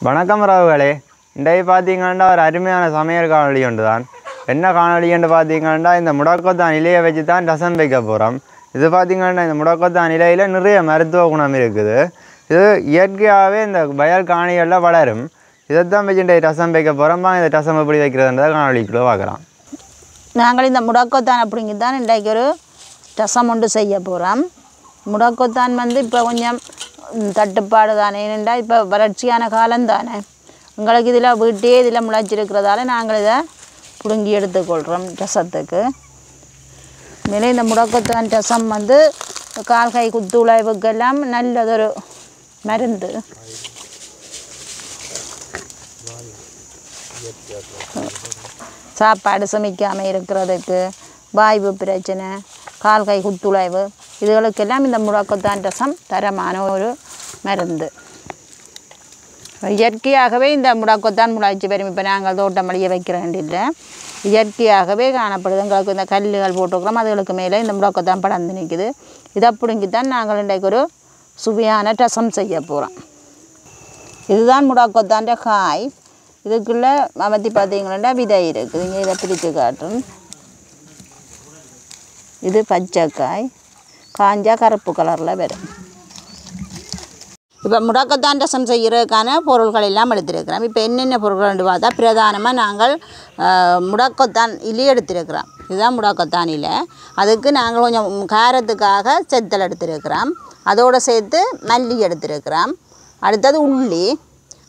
வணக்கம் ராவுகளே. இன்றைக்கு பார்த்தீங்கன்னா ஒரு அருமையான சமையல் காணொலி ஒன்று தான். என்ன காணொலின்னு பார்த்தீங்கன்னா இந்த முடக்கத்தான் இலையை வச்சு தான் ரசம் வைக்க போகிறோம். இது பார்த்தீங்கன்னா இந்த முடக்கத்தான் இலையில் நிறைய மருத்துவ குணம் இருக்குது. இது இயற்கையாகவே இந்த வயல் காணிகளில் வளரும். இதைத்தான் வச்சு இன்றைக்கு ரசம் வைக்க போகிறோம். இந்த ரசம் எப்படி வைக்கிறதுன்றதை காணொலிக்குள்ளே பார்க்கலாம். நாங்கள் இந்த முடக்கத்தான் அப்படிங்க தான் இன்றைக்கு ஒரு ரசம் ஒன்று செய்ய போகிறோம். முடக்கத்தான் இப்போ கொஞ்சம் தட்டுப்பாடு தானே, ஏனென்றால் இப்போ வறட்சியான காலம் தானே. எங்களுக்கு இதில் வீட்டே இதில் முளைச்சிருக்கிறதால நாங்கள் இதை பிடுங்கி எடுத்துக்கொள்கிறோம் ரசத்துக்கு. மேலே இந்த முடக்கத்தான் ரசம் கால் கை குத்துளைவுக்கெல்லாம் நல்லதொரு மருந்து. சாப்பாடு சமைக்காமல் இருக்கிறதுக்கு, வாய்வு பிரச்சனை, கால் கை குத்துளைவு, இதுகளுக்கெல்லாம் இந்த முடக்கத்தான் ரசம் தரமான ஒரு மருந்து. இயற்கையாகவே இந்த முடக்கத்தான் முளைச்சி வரும். இப்போ நாங்கள் தோட்டம் மளிகை வைக்கிற வேண்டியில்லை, இயற்கையாகவே காணப்படுது. எங்களுக்கு இந்த கல்லுகள் போட்டுக்கிறோம், அதுகளுக்கு மேலே இந்த முடக்கத்தான் படர்ந்து நிற்குது. இதை பிடுங்கித்தான் நாங்கள் இன்றைக்கு ஒரு சுவையான ரசம் செய்ய போகிறோம். இதுதான் முடக்கத்தான் காய். இதுக்குள்ளே அமர்த்தி பார்த்தீங்கன்னா விதை இருக்குது. இங்கே இதை பிரித்து காட்டும். இது பச்சைக்காய், காஞ்சா கருப்பு கலரில் வரும். இப்போ முடக்கத்தான் ரசம் செய்கிறதுக்கான பொருள்கள் எல்லாம் எடுத்துருக்கிறோம். இப்போ என்னென்ன பொருட்கள் பார்த்தா பிரதானமாக நாங்கள் முடக்கத்தான் இலை எடுத்துருக்கிறோம். இதுதான் முடக்கத்தான் இலை. அதுக்கு நாங்கள் கொஞ்சம் காரத்துக்காக செத்தல் எடுத்துருக்கிறோம். அதோடு சேர்த்து மல்லி எடுத்துருக்கிறோம். அடுத்தது உள்ளி,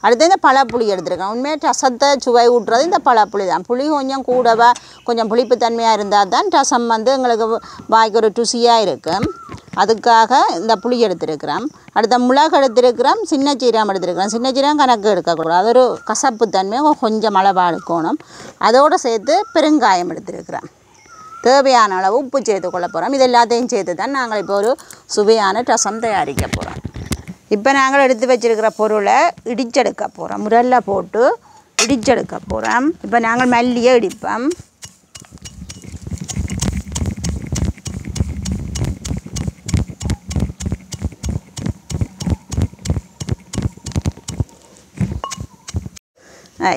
அடுத்து இந்த பழப்புளி எடுத்துருக்கோம். உண்மையாக ரசத்தை சுவை ஊட்டுறது இந்த பழப்புளி தான். புளி கொஞ்சம் கூடவா கொஞ்சம் புளிப்பு தன்மையாக இருந்தால் தான் ரசம் எங்களுக்கு வாய்க்கு ஒரு ருசியாக இருக்கும். அதுக்காக இந்த புளி எடுத்துருக்கிறோம். அடுத்த மிளகு எடுத்துருக்கிறோம், சின்ன சீரகம் எடுத்துருக்கிறோம். சின்ன சீரகம் கணக்கு எடுக்கக்கூடாது, அது ஒரு கசப்பு தன்மை கொஞ்சம் அளவாக எடுக்கணும். அதோடு சேர்த்து பெருங்காயம் எடுத்துருக்கிறோம். தேவையான அளவு உப்பு சேர்த்து கொள்ள போகிறோம். இது எல்லாத்தையும் சேர்த்து தான் நாங்கள் இப்போ ஒரு சுவையான ரசம் தயாரிக்க போகிறோம். இப்போ நாங்கள் எடுத்து வச்சுருக்கிற பொருளை இடிச்செடுக்க போகிறோம். முரல்ல போட்டு இடிச்செடுக்க போகிறோம். இப்போ நாங்கள் மல்லியை இடிப்போம்.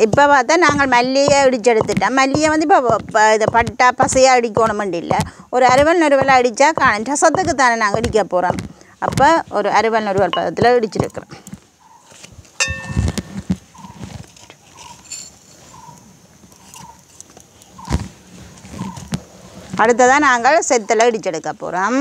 இப்போ பார்த்தா நாங்கள் மல்லியை இடிச்செடுத்துட்டோம். மல்லியை இப்போ இதை பட்டா பசையாக இடிக்கணுமெண்டு இல்லை, ஒரு அறுவல் நறுவலாக அடித்தா ரசத்துக்கு தானே நாங்கள் இடிக்க போகிறோம். அப்போ ஒரு அறுவல் நறுவல் பதத்தில் இடிச்சிருக்கிறோம். அடுத்ததான் நாங்கள் செத்தலை இடிச்செடுக்க போகிறோம்.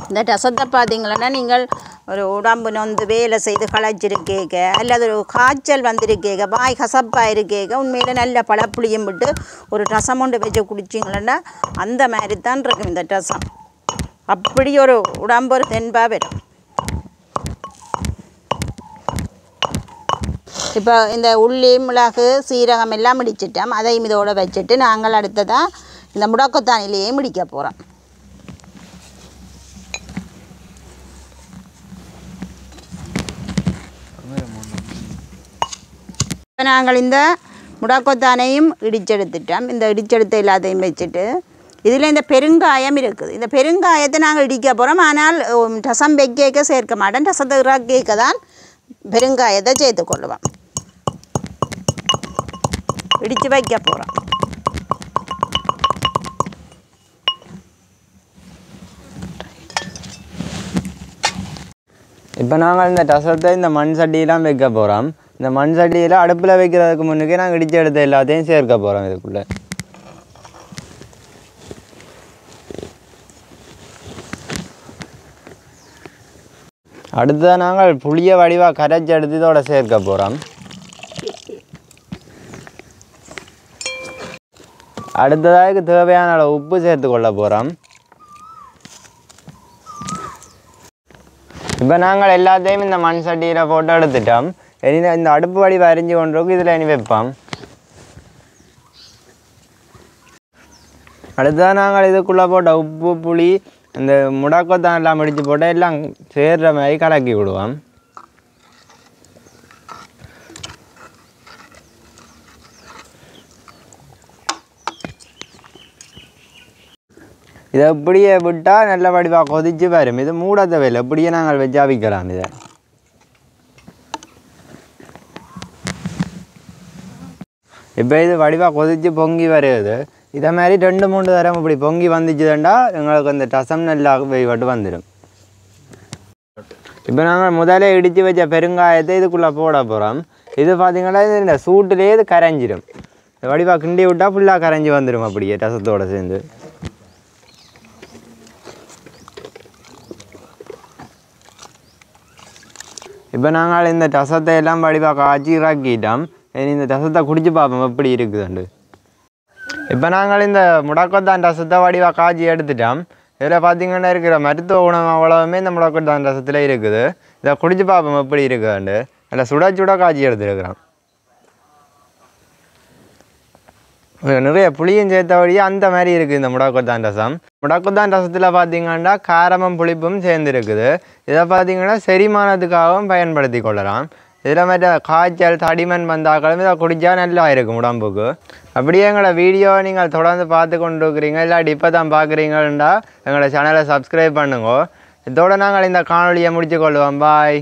இந்த ரசத்தை பார்த்தீங்கன்னா நீங்கள் ஒரு உடம்பு நொந்து வேலை செய்து களைச்சிருக்கேக்க, அல்லது ஒரு காய்ச்சல் வந்திருக்கேக்க, வாய் கசப்பாக இருக்கேக்க, உண்மையில் நல்ல பழப்புளியும் விட்டு ஒரு ரசம் ஒன்று வச்சு குடிச்சிங்களா அந்த மாதிரி தான் இருக்கும் இந்த ரசம். அப்படி ஒரு உடம்பு ஒரு தென்பாக வரும். இப்போ இந்த உள்ளி மிளகு சீரகம் எல்லாம் இடிச்சிட்டோம். அதையும் இதோடு வச்சுட்டு நாங்கள் அடுத்ததாக இந்த முடக்கத்தான் இலையே முடிக்க போகிறோம். இப்போ நாங்கள் இந்த முடக்கத்தானையும் இடிச்செடுத்துட்டோம். இந்த இடிச்செடுத்த எல்லாத்தையும் வச்சுட்டு இதில் இந்த பெருங்காயம் இருக்குது. இந்த பெருங்காயத்தை நாங்கள் இடிக்க போகிறோம். ஆனால் ரசம் வைக்க சேர்க்க மாட்டோம். ரசத்தை இறக்க தான் பெருங்காயத்தை சேர்த்துக்கொள்ளுவோம். இடித்து வைக்க போகிறோம். இப்போ நாங்கள் இந்த ரசத்தை இந்த மண் சட்டியெல்லாம் வைக்க போகிறோம். இந்த மண் சட்டியில் அடுப்பில் வைக்கிறதுக்கு முன்னுக்கே நாங்கள் இடித்து எடுத்த எல்லாத்தையும் சேர்க்க போகிறோம் இதுக்குள்ளே. அடுத்ததாக நாங்கள் புளியை வடிவாக கரைச்சி எடுத்து இதோட சேர்க்க போகிறோம். அடுத்ததாக தேவையான அளவு உப்பு சேர்த்து கொள்ள போகிறோம். இப்போ நாங்கள் எல்லாத்தையும் இந்த மண் சட்டியில் போட்டு எடுத்துட்டோம். இனி இந்த அடுப்பு வடி வரைஞ்சி கொண்டிருக்கு, இதில் இனி வைப்போம். அடுத்ததாக நாங்கள் இதுக்குள்ளே போட்ட உப்பு புளி இந்த முடக்கத்தான் எல்லாம் முடிச்சு போட்டு எல்லாம் சேர்ற மாதிரி கலக்கி விடுவோம். இதை எப்படியே விட்டால் நல்ல வடிவாக கொதிச்சு வரும். இது மூட தேவையில்லை, எப்படியே நாங்கள் வச்சா விற்கலாம். இதை இப்போ இது வடிவாக கொதித்து பொங்கி வருது. இதை மாதிரி 2-3 தரம் இப்படி பொங்கி வந்துச்சுதுண்டா எங்களுக்கு அந்த ரசம் நல்லா வெய்வட்டு வந்துடும். இப்போ நாங்கள் முதலே இடித்து வச்ச பெருங்காயத்தை இதுக்குள்ளே போட போகிறோம். இது பார்த்திங்கன்னா இந்த சூட்டிலே இது கரைஞ்சிடும். வடிவாக கிண்டி விட்டால் ஃபுல்லாக கரைஞ்சி வந்துடும் அப்படியே ரசத்தோடு சேர்ந்து. இப்போ நாங்கள் இந்த ரசத்தை எல்லாம் வடிவாக காய்ச்சி இறக்கிட்டோம். இந்த ரசத்தை குடிச்சு பார்ப்போம் எப்படி இருக்குதுண்டு. இப்போ நாங்கள் இந்த முடக்கத்தான் ரசத்தை வடிவாக காய்ச்சி எடுத்துட்டோம். இதில் பார்த்திங்கன்னா இருக்கிற மருத்துவ குணம் அவ்வளவுமே இந்த முடக்கத்தான் ரசத்தில் இருக்குது. இதை குடிச்சு பார்ப்போம் எப்படி இருக்குதுண்டு. அதில் சுட காய்ச்சி எடுத்துருக்குறோம். நிறைய புளியும் சேர்த்தபடியே அந்த மாதிரி இருக்குது இந்த முடக்கத்தான் ரசம். முடக்கத்தான் ரசத்தில் பார்த்திங்கன்னா காரமும் புளிப்பும் சேர்ந்து இருக்குது. இதை பார்த்திங்கன்னா செரிமானத்துக்காகவும் பயன்படுத்தி கொள்ளலாம். இதில் மாதிரி காய்ச்சல் தடிமன் வந்தாக்களும் இதை குடித்தா நல்லா இருக்கும் உடம்புக்கு. அப்படியே எங்களோட வீடியோ நீங்கள் தொடர்ந்து பார்த்து கொண்டு இருக்கிறீங்க, இல்லாட்டி இப்போ தான் பார்க்குறீங்கன்னா எங்களோட சேனலை சப்ஸ்கிரைப் பண்ணுங்க. இதோடு நாங்கள் இந்த காணொலியை முடித்து கொள்வோம். பாய்.